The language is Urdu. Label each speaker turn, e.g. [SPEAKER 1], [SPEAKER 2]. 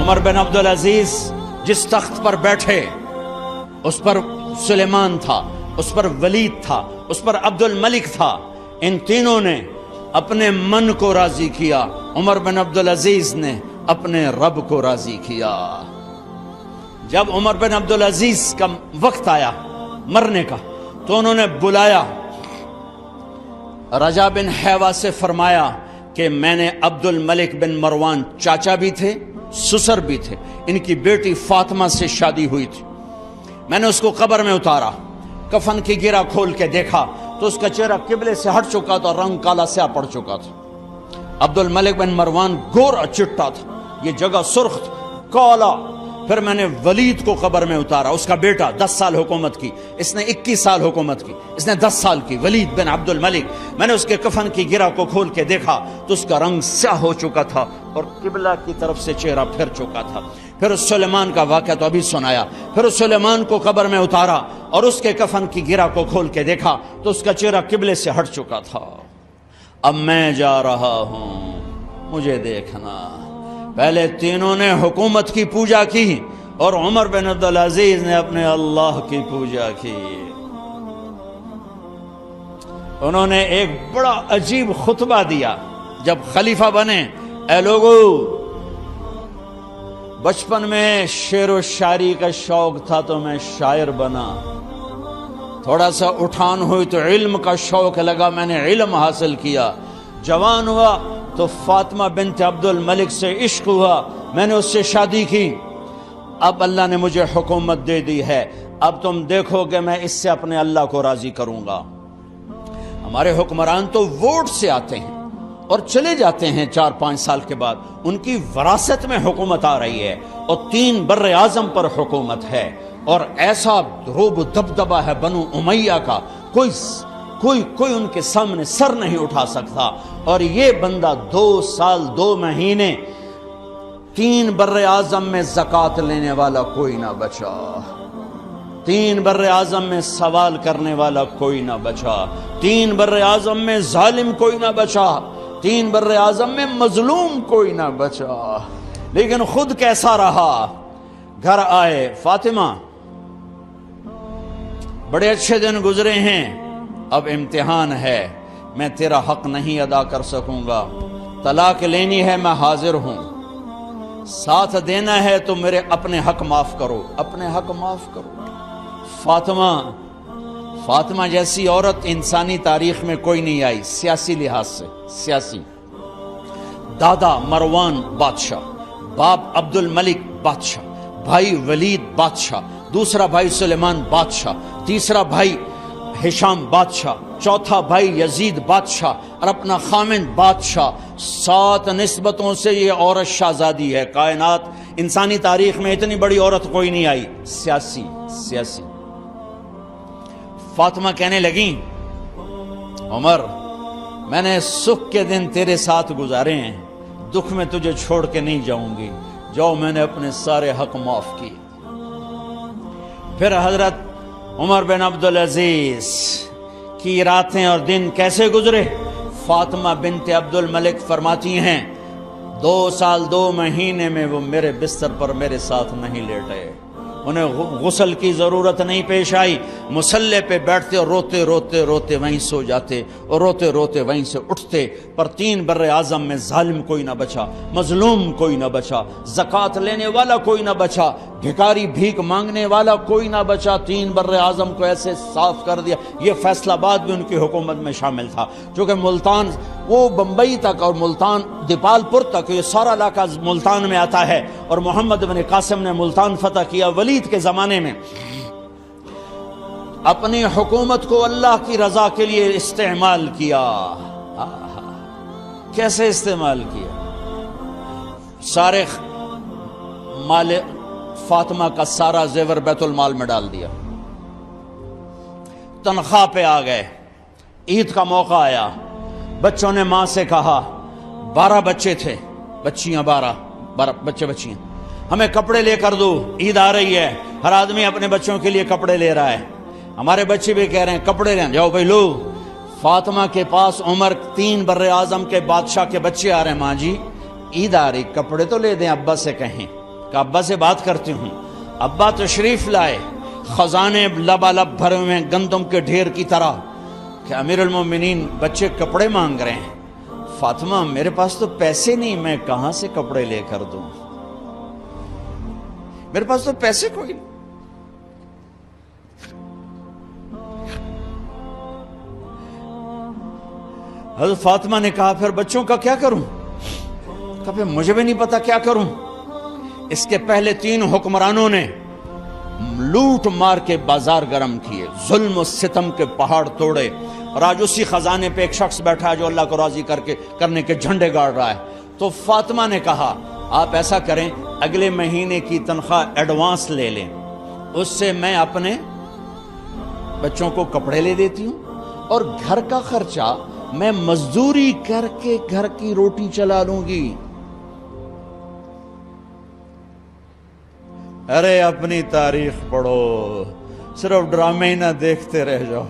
[SPEAKER 1] عمر بن عبدالعزیز جس تخت پر بیٹھے اس پر سلیمان تھا، اس پر ولید تھا، اس پر عبد الملک تھا. ان تینوں نے اپنے من کو راضی کیا، عمر بن عبدالعزیز نے اپنے رب کو راضی کیا. جب عمر بن عبدالعزیز کا وقت آیا مرنے کا تو انہوں نے بلایا رجا بن حیوہ سے، فرمایا کہ میں نے عبد الملک بن مروان چاچا بھی تھے سسر بھی تھے، ان کی بیٹی فاطمہ سے شادی ہوئی تھی. میں نے اس کو قبر میں اتارا، کفن کی گرہ کھول کے دیکھا تو اس کا چہرہ قبلے سے ہٹ چکا تھا، رنگ کالا سیاہ پڑ چکا تھا. عبد الملک بن مروان گورا چٹا تھا، یہ جگہ سرخ تھا، کالا. پھر میں نے ولید کو قبر میں اتارا، اس کا بیٹا 10 سال حکومت کی، اس نے 21 سال حکومت کی، اس نے 10 سال کی، ولید بن عبد الملک. میں نے اس کے کفن کی گرہ کو کھول کے دیکھا تو اس کا رنگ سیاہ ہو چکا تھا اور قبلہ کی طرف سے چہرہ پھر چکا تھا. پھر سلیمان کا واقعہ تو ابھی سنایا. پھر سلیمان کو قبر میں اتارا اور اس کے کفن کی گرہ کو کھول کے دیکھا تو اس کا چہرہ قبلے سے ہٹ چکا تھا. اب میں جا رہا ہوں، مجھے دیکھنا. پہلے تینوں نے حکومت کی پوجا کی اور عمر بن عبدالعزیز نے اپنے اللہ کی پوجا کی. انہوں نے ایک بڑا عجیب خطبہ دیا جب خلیفہ بنے. اے لوگو، بچپن میں شعر و شاعری کا شوق تھا تو میں شاعر بنا، تھوڑا سا اٹھان ہوئی تو علم کا شوق لگا، میں نے علم حاصل کیا. جوان ہوا تو فاطمہ بنت عبد الملک سے عشق ہوا، میں نے اس سے شادی کی. اب اللہ نے مجھے حکومت دے دی ہے، اب تم دیکھو کہ میں اس سے اپنے اللہ کو راضی کروں گا. ہمارے حکمران تو ووٹ سے آتے ہیں اور چلے جاتے ہیں 4-5 سال کے بعد، ان کی وراثت میں حکومت آ رہی ہے اور 3 بر اعظم پر حکومت ہے اور ایسا روب دبدبہ ہے بنو امیہ کا، کوئی ان کے سامنے سر نہیں اٹھا سکتا. اور یہ بندہ 2 سال 2 مہینے 3 بر اعظم میں زکوٰۃ لینے والا کوئی نہ بچا، 3 بر اعظم میں سوال کرنے والا کوئی نہ بچا، 3 بر اعظم میں ظالم کوئی نہ بچا، 3 بر اعظم میں مظلوم کوئی نہ بچا. لیکن خود کیسا رہا؟ گھر آئے، فاطمہ بڑے اچھے دن گزرے ہیں، اب امتحان ہے، میں تیرا حق نہیں ادا کر سکوں گا، طلاق لینی ہے میں حاضر ہوں، ساتھ دینا ہے تو میرے اپنے حق معاف کرو، اپنے حق معاف کرو. فاطمہ جیسی عورت انسانی تاریخ میں کوئی نہیں آئی سیاسی لحاظ سے. سیاسی دادا مروان بادشاہ، باپ عبد الملک بادشاہ، بھائی ولید بادشاہ، دوسرا بھائی سلیمان بادشاہ، تیسرا بھائی ہشام بادشاہ، چوتھا بھائی یزید بادشاہ اور اپنا خامند بادشاہ. 7 نسبتوں سے یہ عورت شہزادی ہے. کائنات انسانی تاریخ میں اتنی بڑی عورت کوئی نہیں آئی. سیاسی فاطمہ کہنے لگیں، عمر میں نے سکھ کے دن تیرے ساتھ گزارے ہیں، دکھ میں تجھے چھوڑ کے نہیں جاؤں گی، جاؤ میں نے اپنے سارے حق معاف کیے. پھر حضرت عمر بن عبدالعزیز کی راتیں اور دن کیسے گزرے؟ فاطمہ بنت عبد الملک فرماتی ہیں 2 سال 2 مہینے میں وہ میرے بستر پر میرے ساتھ نہیں لیٹے، انہیں غسل کی ضرورت نہیں پیش آئی. مصلے پہ بیٹھتے اور روتے وہیں سو جاتے اور روتے وہیں سے اٹھتے. پر 3 بر اعظم میں ظالم کوئی نہ بچا، مظلوم کوئی نہ بچا، زکوٰۃ لینے والا کوئی نہ بچا، بھکاری بھیک مانگنے والا کوئی نہ بچا. 3 بر اعظم کو ایسے صاف کر دیا. یہ فیصل آباد بھی ان کی حکومت میں شامل تھا، چونکہ ملتان وہ بمبئی تک اور ملتان دیپال پور تک یہ سارا علاقہ ملتان میں آتا ہے. اور محمد بن قاسم نے ملتان فتح کیا ولید کے زمانے میں. اپنی حکومت کو اللہ کی رضا کے لیے استعمال کیا. کیسے استعمال کیا؟ سارے مال فاطمہ کا سارا زیور بیت المال میں ڈال دیا. تنخواہ پہ آ گئے، عید کا موقع آیا، بچوں نے ماں سے کہا، 12 بچے تھے، بچیاں 12 بچے بچیاں، ہمیں کپڑے لے کر دو، عید آ رہی ہے، ہر آدمی اپنے بچوں کے لیے کپڑے لے رہا ہے. ہمارے بچے بھی کہہ رہے ہیں کپڑے لیں، جاؤ بھائی لو. فاطمہ کے پاس عمر 3 بر اعظم کے بادشاہ کے بچے آ رہے ہیں، ماں جی عید آ رہی، کپڑے تو لے دیں، ابا سے کہیں. کہ ابا سے بات کرتی ہوں. ابا تشریف لائے، خزانے لبالب بھرے ہوئے گندم کے ڈھیر کی طرح، کہ امیر المومنین بچے کپڑے مانگ رہے ہیں. فاطمہ میرے پاس تو پیسے نہیں، میں کہاں سے کپڑے لے کر دوں، میرے پاس تو پیسے کوئی نہیں. حضرت فاطمہ نے کہا پھر بچوں کا کیا کروں؟ کہا پھر مجھے بھی نہیں پتا کیا کروں. اس کے پہلے 3 حکمرانوں نے لوٹ مار کے بازار گرم کیے، ظلم و ستم کے پہاڑ توڑے، اور آج اسی خزانے پہ ایک شخص بیٹھا ہے جو اللہ کو راضی کرنے کے جھنڈے گاڑ رہا ہے. تو فاطمہ نے کہا آپ ایسا کریں، اگلے مہینے کی تنخواہ ایڈوانس لے لیں، اس سے میں اپنے بچوں کو کپڑے لے دیتی ہوں، اور گھر کا خرچہ میں مزدوری کر کے گھر کی روٹی چلا لوں گی. ارے اپنی تاریخ پڑھو، صرف ڈرامے ہی نہ دیکھتے رہ جاؤ.